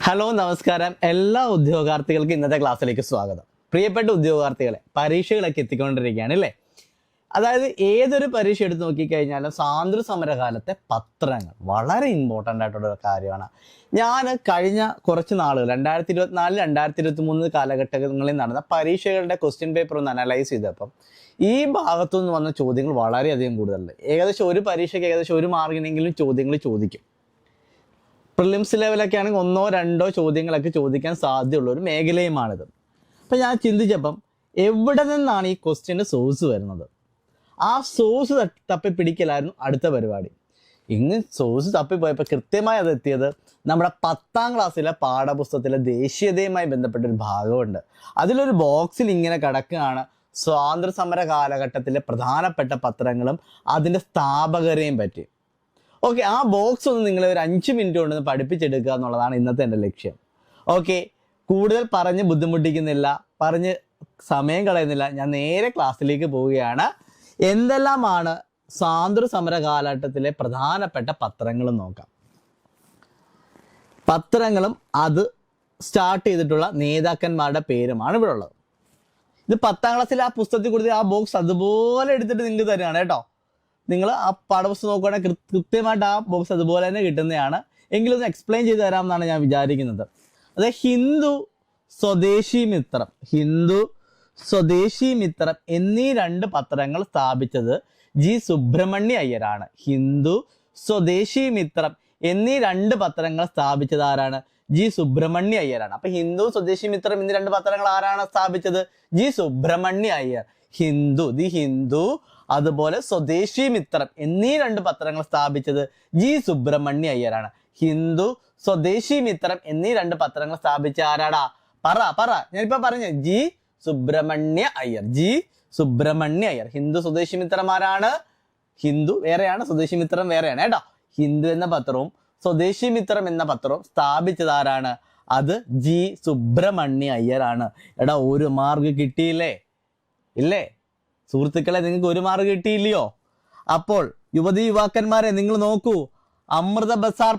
Hello നമസ്കാരം. എല്ലാ ഉദ്യോഗാർത്ഥികൾക്കും ഇന്നത്തെ ക്ലാസ്സിലേക്ക് സ്വാഗതം. പ്രിയപ്പെട്ട ഉദ്യോഗാർത്ഥികളെ, പരീക്ഷകളൊക്കെ എത്തിക്കൊണ്ടിരിക്കുകയാണ് അല്ലേ? അതായത് ഏതൊരു പരീക്ഷ എടുത്ത് നോക്കിക്കഴിഞ്ഞാലും സ്വാതന്ത്ര്യ സമരകാലത്തെ പത്രങ്ങൾ വളരെ ഇമ്പോർട്ടൻ്റ് ആയിട്ടുള്ള ഒരു കാര്യമാണ്. ഞാൻ കഴിഞ്ഞ കുറച്ച് നാളുകൾ 2024 2023 കാലഘട്ടങ്ങളിൽ നടന്ന പരീക്ഷകളുടെ ക്വസ്റ്റ്യൻ പേപ്പർ ഒന്ന് അനലൈസ് ചെയ്തപ്പം ഈ ഭാഗത്തുനിന്ന് വന്ന ചോദ്യങ്ങൾ വളരെയധികം കൂടുതലുണ്ട്. ഏകദേശം ഒരു പരീക്ഷയ്ക്ക് ഏകദേശം 1 മാർക്കിനെങ്കിലും ചോദ്യങ്ങൾ ചോദിക്കും. പ്രിലിംസ് ലെവലൊക്കെ ആണെങ്കിൽ 1-2 ചോദ്യങ്ങളൊക്കെ ചോദിക്കാൻ സാധ്യതയുള്ള ഒരു മേഖലയുമാണിത്. അപ്പം ഞാൻ ചിന്തിച്ചപ്പം എവിടെ നിന്നാണ് ഈ ക്വസ്റ്റ്യൻ്റെ സോഴ്സ് വരുന്നത്? ആ സോഴ്സ് തപ്പി പിടിക്കലായിരുന്നു അടുത്ത പരിപാടി. ഇന്ന് സോഴ്സ് തപ്പിപ്പോയപ്പോൾ കൃത്യമായി അത് എത്തിയത് നമ്മുടെ 10ാം ക്ലാസ്സിലെ പാഠപുസ്തകത്തിലെ ദേശീയതയുമായി ബന്ധപ്പെട്ടൊരു ഭാഗമുണ്ട്. അതിലൊരു ബോക്സിൽ ഇങ്ങനെ കിടക്കുകയാണ് സ്വാതന്ത്ര്യ സമര കാലഘട്ടത്തിലെ പ്രധാനപ്പെട്ട പത്രങ്ങളും അതിൻ്റെ സ്ഥാപകരെയും പറ്റി. ഓക്കെ, ആ ബോക്സ് ഒന്ന് നിങ്ങൾ ഒരു 5 മിനിറ്റ് കൊണ്ടൊന്ന് പഠിപ്പിച്ചെടുക്കുക എന്നുള്ളതാണ് ഇന്നത്തെ എൻ്റെ ലക്ഷ്യം. ഓക്കെ, കൂടുതൽ പറഞ്ഞ് ബുദ്ധിമുട്ടിക്കുന്നില്ല, പറഞ്ഞ് സമയം കളയുന്നില്ല. ഞാൻ നേരെ ക്ലാസ്സിലേക്ക് പോവുകയാണ്. എന്തെല്ലാമാണ് സ്വാതന്ത്ര്യ സമര കാലഘട്ടത്തിലെ പ്രധാനപ്പെട്ട പത്രങ്ങളും നോക്കാം. പത്രങ്ങളും അത് സ്റ്റാർട്ട് ചെയ്തിട്ടുള്ള നേതാക്കന്മാരുടെ പേരുമാണ് ഇവിടെ ഉള്ളത്. ഇത് 10ാം ക്ലാസ്സിൽ ആ പുസ്തകത്തിൽ കൊടുത്ത് ആ ബോക്സ് അതുപോലെ എടുത്തിട്ട് നിങ്ങൾക്ക് തരികയാണ് കേട്ടോ. നിങ്ങൾ ആ പാഠപുസ്തകം നോക്കുകയാണെങ്കിൽ കൃത്യമായിട്ട് ആ ബോക്സ് അതുപോലെ തന്നെ കിട്ടുന്നതാണ്. എങ്കിലും ഒന്ന് എക്സ്പ്ലെയിൻ ചെയ്ത് തരാമെന്നാണ് ഞാൻ വിചാരിക്കുന്നത്. അത് ഹിന്ദു സ്വദേശി മിത്രം എന്നീ 2 പത്രങ്ങൾ സ്ഥാപിച്ചത് ജി സുബ്രഹ്മണ്യ അയ്യരാണ്. ഹിന്ദു സ്വദേശി മിത്രം എന്നീ 2 പത്രങ്ങൾ സ്ഥാപിച്ചത് ആരാണ്? ജി സുബ്രഹ്മണ്യ അയ്യരാണ്. അപ്പൊ ഹിന്ദു സ്വദേശി മിത്രം എന്നീ 2 പത്രങ്ങൾ ആരാണ് സ്ഥാപിച്ചത്? ജി സുബ്രഹ്മണ്യ അയ്യർ. ഹിന്ദു അതുപോലെ സ്വദേശി മിത്രം എന്നീ 2 പത്രങ്ങൾ സ്ഥാപിച്ചത് ജി സുബ്രഹ്മണ്യ അയ്യരാണ്. ഹിന്ദു സ്വദേശി മിത്രം എന്നീ 2 പത്രങ്ങൾ സ്ഥാപിച്ച ആരാടാ? പറ ഞാനിപ്പോ പറഞ്ഞ ജി സുബ്രഹ്മണ്യ അയ്യർ. ഹിന്ദു സ്വദേശി മിത്രം ആരാണ്? ഹിന്ദു വേറെയാണ്, സ്വദേശി മിത്രം വേറെയാണ് കേട്ടോ. ഹിന്ദു എന്ന പത്രവും സ്വദേശി മിത്രം എന്ന പത്രവും സ്ഥാപിച്ചത് ആരാണ്? അത് ജി സുബ്രഹ്മണ്യ അയ്യരാണ്. എടാ, 1 മാർക്ക് കിട്ടിയില്ലേ? ഇല്ലേ സുഹൃത്തുക്കളെ, നിങ്ങൾക്ക് 1 മാർക്ക് കിട്ടിയില്ലയോ? അപ്പോൾ യുവതി യുവാക്കന്മാരെ നിങ്ങൾ നോക്കൂ, അമൃത ബസാർ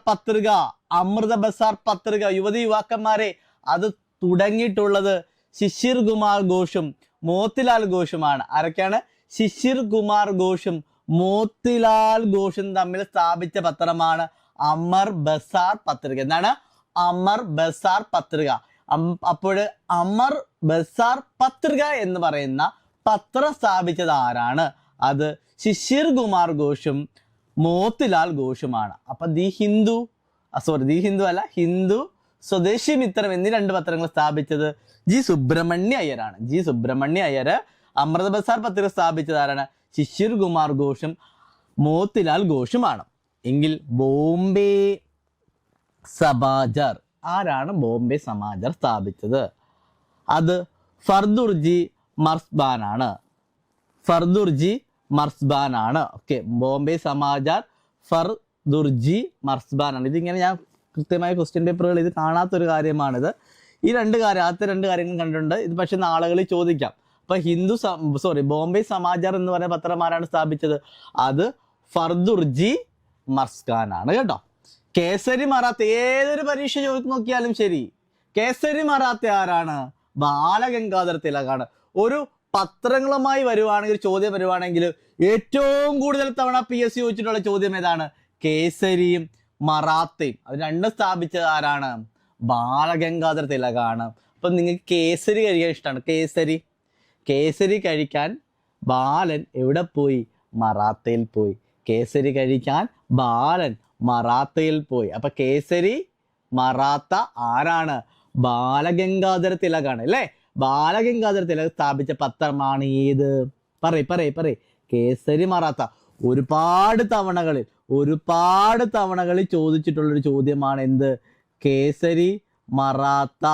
പത്രിക യുവതി യുവാക്കന്മാരെ അത് തുടങ്ങിയിട്ടുള്ളത് ശിശിർ കുമാർ ഘോഷും മോത്തിലാൽ ഘോഷുമാണ്. ആരൊക്കെയാണ്? ശിശിർ കുമാർ ഘോഷും മോത്തിലാൽ ഘോഷും തമ്മിൽ സ്ഥാപിച്ച പത്രമാണ് അമർ ബസാർ പത്രിക. എന്താണ്? അമർ ബസാർ പത്രിക. അപ്പോൾ അമർ ബസാർ പത്രിക എന്ന് പറയുന്ന പത്രം സ്ഥാപിച്ചത് ആരാണ്? അത് ശിശിർ കുമാർ ഘോഷും മോത്തിലാൽ ഘോഷുമാണ്. അപ്പൊ ഹിന്ദു സ്വദേശി മിത്രം എന്നീ 2 പത്രങ്ങൾ സ്ഥാപിച്ചത് ജി സുബ്രഹ്മണ്യ അയ്യരാണ്. ജി സുബ്രഹ്മണ്യ അയ്യര്. അമൃത ബസാർ പത്രിക സ്ഥാപിച്ചത് ആരാണ്? ശിശിർ കുമാർ ഘോഷും മോത്തിലാൽ ഘോഷുമാണ്. എങ്കിൽ ബോംബെ സമാചാർ ആരാണ്? ബോംബെ സമാചാർ സ്ഥാപിച്ചത് അത് ഫർദുർജി മർസ്ബാൻ ആണ്. ഓക്കെ, ബോംബെ സമാചാർ ഫർദുർജി മർസ്ബാൻ ആണ്. ഇതിങ്ങനെ ഞാൻ കൃത്യമായ ക്വസ്റ്റ്യൻ പേപ്പറുകൾ ഇത് കാണാത്തൊരു കാര്യമാണിത്. ഈ 2 കാര്യം, ആദ്യത്തെ 2 കാര്യങ്ങൾ കണ്ടിട്ടുണ്ട്. ഇത് പക്ഷെ നാളുകളിൽ ചോദിക്കാം. അപ്പൊ ബോംബെ സമാചാർ എന്ന് പറയുന്ന പത്രം ആരാണ് സ്ഥാപിച്ചത്? അത് ഫർദുർജി മർസ്ബാൻ ആണ് കേട്ടോ. കേസരി മറാത്ത ഏതൊരു പരീക്ഷ നോക്കിയാലും ശരി, കേസരി മറാത്ത ആരാണ്? ബാലഗംഗാധര തിലകാണ്. ഒരു പത്രങ്ങളുമായി വരുവാണെങ്കിൽ, ചോദ്യം വരുവാണെങ്കിൽ ഏറ്റവും കൂടുതൽ തവണ PSC ചോദിച്ചിട്ടുള്ള ചോദ്യം ഏതാണ്? കേസരിയും മറാത്തയും. അത് 2 സ്ഥാപിച്ചത് ആരാണ്? ബാലഗംഗാധര തിലകാണ്. അപ്പൊ നിങ്ങൾക്ക് കേസരി കഴിക്കാൻ ഇഷ്ടമാണ്. കേസരി കഴിക്കാൻ ബാലൻ എവിടെ പോയി? മറാത്തയിൽ പോയി. കേസരി കഴിക്കാൻ ബാലൻ മറാത്തയിൽ പോയി. അപ്പൊ കേസരി മറാത്ത ആരാണ്? ബാലഗംഗാധര തിലകാണ് അല്ലേ? ബാലഗംഗാധര തിലക് സ്ഥാപിച്ച പത്രമാണ് ഏത്? പറയ്. കേസരി മറാത്ത. ഒരുപാട് തവണകളിൽ ചോദിച്ചിട്ടുള്ളൊരു ചോദ്യമാണ് എന്ത്? കേസരി മറാത്ത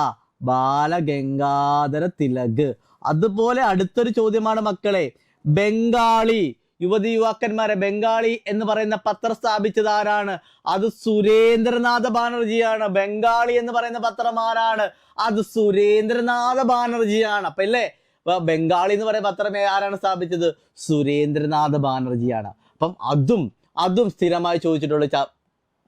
ബാലഗംഗാധര തിലക്. അതുപോലെ അടുത്തൊരു ചോദ്യമാണ് മക്കളെ, ബംഗാളി. യുവതി യുവാക്കന്മാരെ, ബംഗാളി എന്ന് പറയുന്ന പത്രം സ്ഥാപിച്ചത് ആരാണ്? അത് സുരേന്ദ്രനാഥ ബാനർജിയാണ്. ബംഗാളി എന്ന് പറയുന്ന പത്രം ആരാണ്? അത് സുരേന്ദ്രനാഥ ബാനർജിയാണ്. അപ്പൊ ഇല്ലേ, ബംഗാളി എന്ന് പറയുന്ന പത്രം ആരാണ് സ്ഥാപിച്ചത്? സുരേന്ദ്രനാഥ ബാനർജിയാണ്. അപ്പം അതും സ്ഥിരമായി ചോദിച്ചിട്ടുള്ള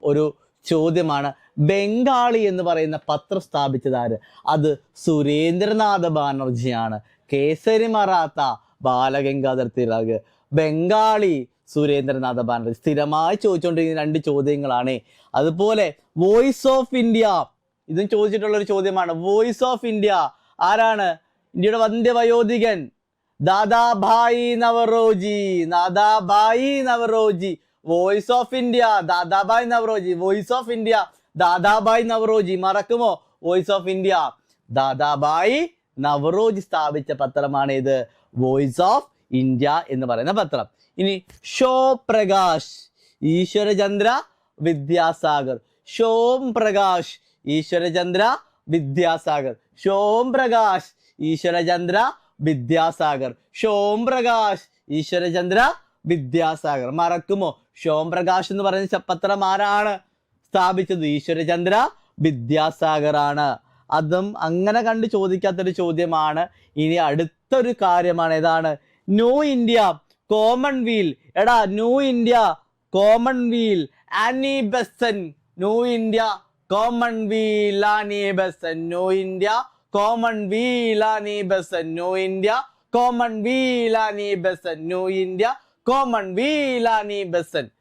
ഒരു ചോദ്യമാണ് ബംഗാളി എന്ന് പറയുന്ന പത്രം സ്ഥാപിച്ചത് ആര്? അത് സുരേന്ദ്രനാഥ ബാനർജിയാണ്. കേസരി മറാത്ത ബാലഗംഗാധർ തിലക്, ബംഗാളി സുരേന്ദ്രനാഥ ബാനർജി. സ്ഥിരമായി ചോദിച്ചുകൊണ്ടിരിക്കുന്ന 2 ചോദ്യങ്ങളാണ്. അതുപോലെ വോയിസ് ഓഫ് ഇന്ത്യ, ഇതും ചോദിച്ചിട്ടുള്ള ഒരു ചോദ്യമാണ്. വോയിസ് ഓഫ് ഇന്ത്യ ആരാണ്? ഇന്ത്യയുടെ വന്ധ്യവയോധികൻ Dadabhai Naoroji. Dadabhai Naoroji. Voice of India Dadabhai Naoroji. Voice of India Dadabhai Naoroji. മറക്കുമോ? Voice of India Dadabhai Naoroji സ്ഥാപിച്ച പത്രമാണ് ഇത്, വോയിസ് ഓഫ് ഇന്ത്യ എന്ന് പറയുന്ന പത്രം. ഇനി ഷോം പ്രകാശ് ഈശ്വരചന്ദ്ര വിദ്യാസാഗർ. ഷോം പ്രകാശ് ഈശ്വരചന്ദ്ര വിദ്യാസാഗർ. ഷോം പ്രകാശ് ഈശ്വരചന്ദ്ര വിദ്യാസാഗർ. ഷോം പ്രകാശ് ഈശ്വരചന്ദ്ര വിദ്യാസാഗർ. മറക്കുമോ? ഷോം പ്രകാശ് എന്ന് പറയുന്ന പത്രം ആരാണ് സ്ഥാപിച്ചത്? ഈശ്വരചന്ദ്ര വിദ്യാസാഗർ ആണ്. അതും അങ്ങനെ കണ്ട് ചോദിക്കാത്തൊരു ചോദ്യമാണ്. ഇനി അടുത്തൊരു കാര്യമാണ്, ഏതാണ്? New India Commonweal. എടാ, New India Commonweal Annie Besant. New India Commonweal Annie Besant. New India Commonweal Annie Besant. New India Commonweal Annie Besant. New India Commonweal Annie Besant.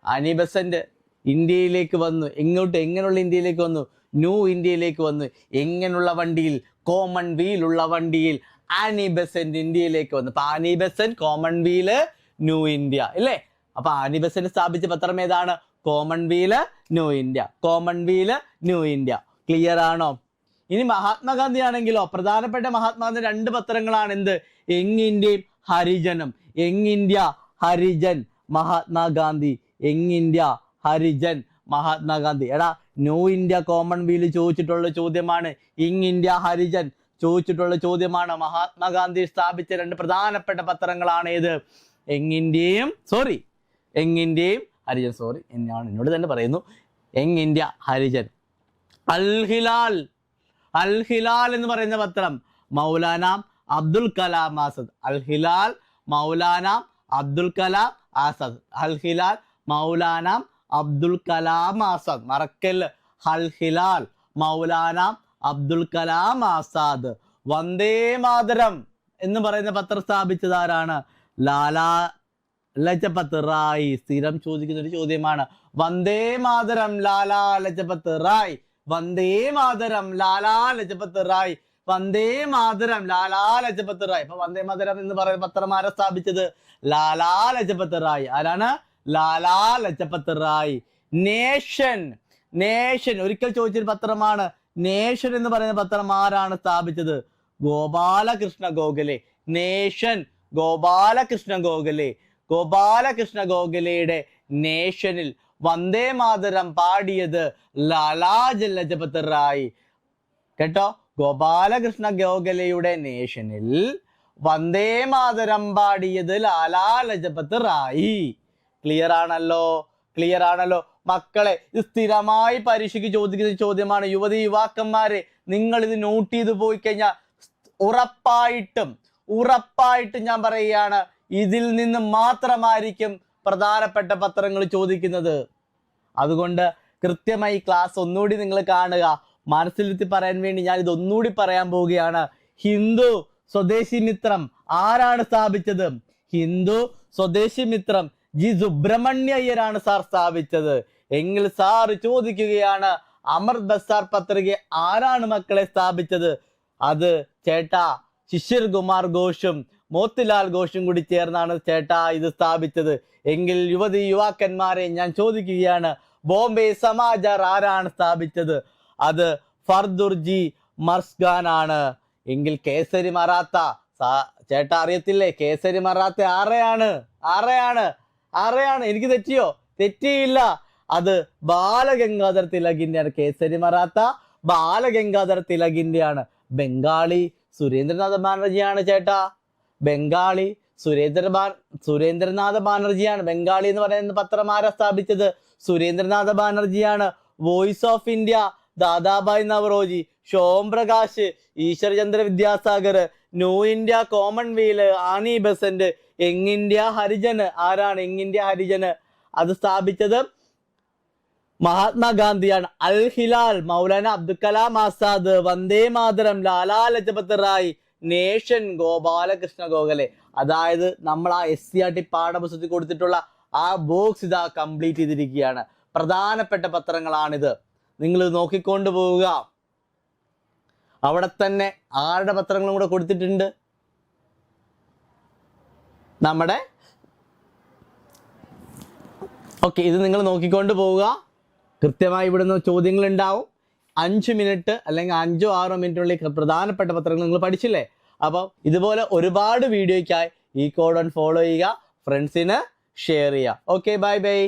Annie Besant ഇന്ത്യയിലേക്ക് വന്നു. എങ്ങനെയുള്ള ഇന്ത്യയിലേക്ക് വന്നു? ന്യൂ ഇന്ത്യയിലേക്ക് വന്നു. എങ്ങനെയുള്ള വണ്ടിയിൽ? കോമൺവീൽ ഉള്ള വണ്ടിയിൽ ആനി ബെസന്റ് ഇന്ത്യയിലേക്ക് വന്നു. അപ്പൊ Annie Besant, Commonweal, New India അല്ലേ? അപ്പൊ ആനി ബെസന്റ് സ്ഥാപിച്ച പത്രം ഏതാണ്? Commonweal, New India. Commonweal, New India. Clear ആണോ? ഇനി മഹാത്മാഗാന്ധി ആണെങ്കിലോ, പ്രധാനപ്പെട്ട മഹാത്മാഗാന്ധി 2 പത്രങ്ങളാണ്. എന്ത്? യങ് ഇന്ത്യയും ഹരിജനും. Young India, Harijan, Mahatma Gandhi. Young India, Harijan, Mahatma Gandhi. എടാ, ന്യൂ ഇന്ത്യ കോമൺവീൽ ചോദിച്ചിട്ടുള്ള ചോദ്യമാണ്. യങ് ഇന്ത്യ, ഹരിജൻ ചോദിച്ചിട്ടുള്ള ചോദ്യമാണ്. മഹാത്മാഗാന്ധി സ്ഥാപിച്ച 2 പ്രധാനപ്പെട്ട പത്രങ്ങളാണ് ഏത്? യങ് ഇന്ത്യയും ഹരിജൻ. സോറി, ഞാൻ എന്നോട് തന്നെ പറയുന്നു. Young India, Harijan. അൽ ഹിലാൽ എന്ന് പറയുന്ന പത്രം മൗലാന അബ്ദുൽ കലാം ആസാദ്. അൽ ഹിലാൽ മൗലാന അബ്ദുൽ കലാം ആസാദ്. അൽ ഹിലാൽ മൗലാന അബ്ദുൽ കലാം ആസാദ്. മറക്കല്ല. അൽ ഹിലാൽ മൗലാന അബ്ദുൽ കലാം ആസാദ്. വന്ദേ മാതരം എന്ന് പറയുന്ന പത്രം സ്ഥാപിച്ചത് ആരാണ്? ലാലാ ലജപത് റായ്. സ്ഥിരം ചോദിക്കുന്ന ഒരു ചോദ്യമാണ്. വന്ദേ മാതരം ലാലാ ലജപത് റായ്. വന്ദേ മാതരം ലാലാ ലജപത് റായ്. വന്ദേ മാതരം ലാലാ ലജപത് റായ്. അപ്പൊ വന്ദേ മാതരം എന്ന് പറയുന്ന പത്രം ആരാ സ്ഥാപിച്ചത്? ലാലാ ലജപത് റായ്. ആരാണ്? ലാലാ ലജപത് റായ്. നേഷൻ ഒരിക്കൽ ചോദിച്ചൊരു പത്രമാണ്. നേഷൻ എന്ന് പറയുന്ന പത്രം ആരാണ് സ്ഥാപിച്ചത്? ഗോപാലകൃഷ്ണ ഗോഖലെ. നേഷൻ ഗോപാലകൃഷ്ണ ഗോഖലെ. ഗോപാലകൃഷ്ണ ഗോഖലെയുടെ നേഷനിൽ വന്ദേ മാതരം പാടിയത് ലാലാ ലജപത് റായ്. കേട്ടോ? ഗോപാലകൃഷ്ണ ഗോഖലെയുടെ നേഷനിൽ വന്ദേ മാതരം പാടിയത് ലാലാ ലജപത് റായ്. ക്ലിയർ ആണല്ലോ? ക്ലിയർ ആണല്ലോ മക്കളെ? ഇത് സ്ഥിരമായി പരീക്ഷയ്ക്ക് ചോദിക്കുന്ന ചോദ്യമാണ്. യുവാക്കന്മാരെ, നിങ്ങൾ ഇത് നോട്ട് ചെയ്ത് പോയി കഴിഞ്ഞാൽ ഉറപ്പായിട്ടും ഞാൻ പറയുകയാണ്, ഇതിൽ നിന്ന് മാത്രമായിരിക്കും പ്രധാനപ്പെട്ട പത്രങ്ങൾ ചോദിക്കുന്നത്. അതുകൊണ്ട് കൃത്യമായി ക്ലാസ് ഒന്നുകൂടി നിങ്ങൾ കാണുക. മനസ്സിലെത്തി പറയാൻ വേണ്ടി ഞാൻ ഇത് ഒന്നുകൂടി പറയാൻ പോവുകയാണ്. ഹിന്ദു സ്വദേശി മിത്രം ആരാണ് സ്ഥാപിച്ചത്? ഹിന്ദു സ്വദേശി മിത്രം ജി സുബ്രഹ്മണ്യ അയ്യരാണ് സാർ സ്ഥാപിച്ചത്. എങ്കിൽ സാർ ചോദിക്കുകയാണ്, അമൃത് ബസാർ പത്രിക ആരാണ് മക്കളെ സ്ഥാപിച്ചത്? അത് ചേട്ടാ ശിശിർ കുമാർ ഘോഷും മോത്തിലാൽ ഘോഷും കൂടി ചേർന്നാണ് ചേട്ടാ ഇത് സ്ഥാപിച്ചത്. എങ്കിൽ യുവാക്കന്മാരെ ഞാൻ ചോദിക്കുകയാണ്, ബോംബെ സമാചാർ ആരാണ് സ്ഥാപിച്ചത്? അത് ഫർദുർജി മർസ്ഖാൻ ആണ്. എങ്കിൽ കേസരി മറാത്ത ചേട്ടാ അറിയത്തില്ലേ? കേസരി മറാത്ത ആരെയാണ്? എനിക്ക് തെറ്റിയോ? തെറ്റിയില്ല. അത് ബാലഗംഗാധർ തിലകിന്റെയാണ്. കേസരി മറാത്ത ബാലഗംഗാധർ തിലകിന്റെയാണ്. ബംഗാളി സുരേന്ദ്രനാഥ ബാനർജിയാണ് ചേട്ടാ. ബംഗാളി സുരേന്ദ്രനാഥ ബാനർജിയാണ്. ബംഗാളി എന്ന് പറയുന്ന പത്രം ആരാ സ്ഥാപിച്ചത്? സുരേന്ദ്രനാഥ ബാനർജിയാണ്. Voice of India Dadabhai Naoroji. Shome Prakash Ishwarchandra Vidyasagar. New India Commonweal Annie Besant. Young India Harijan ആരാണ്? യങ് ഇന്ത്യ ഹരിജന് അത് സ്ഥാപിച്ചത് മഹാത്മാഗാന്ധിയാണ്. അൽ ഹിലാൽ, മൗലാന അബ്ദുൽ കലാം ആസാദ്, വന്ദേ മാതരം, ലാലാ ലജപത് റായ്, നേഷൻ, ഗോപാലകൃഷ്ണ ഗോഖലെ. അതായത് നമ്മൾ ആ SCERT പാഠപുസ്തകത്തിൽ കൊടുത്തിട്ടുള്ള ആ ബോക്സ് ഇതാ കംപ്ലീറ്റ് ചെയ്തിരിക്കുകയാണ്. പ്രധാനപ്പെട്ട പത്രങ്ങളാണിത്. നിങ്ങൾ നോക്കിക്കൊണ്ട് പോവുക. അവിടെ തന്നെ ആരുടെ പത്രങ്ങളും കൂടെ കൊടുത്തിട്ടുണ്ട്? നമ്മുടെ ഓക്കെ, ഇത് നിങ്ങൾ നോക്കിക്കൊണ്ട് പോവുക. കൃത്യമായി ഇവിടുന്ന് ചോദ്യങ്ങൾ ഉണ്ടാവും. 5 മിനിറ്റ് അല്ലെങ്കിൽ 5-6 മിനിറ്റിനുള്ളിൽ പ്രധാനപ്പെട്ട പത്രങ്ങൾ നിങ്ങൾ പഠിച്ചില്ലേ? അപ്പം ഇതുപോലെ ഒരുപാട് വീഡിയോയ്ക്കായി ഈ കോഡ് ഫോളോ ചെയ്യുക, ഫ്രണ്ട്സിന് ഷെയർ ചെയ്യുക. Okay, bye bye.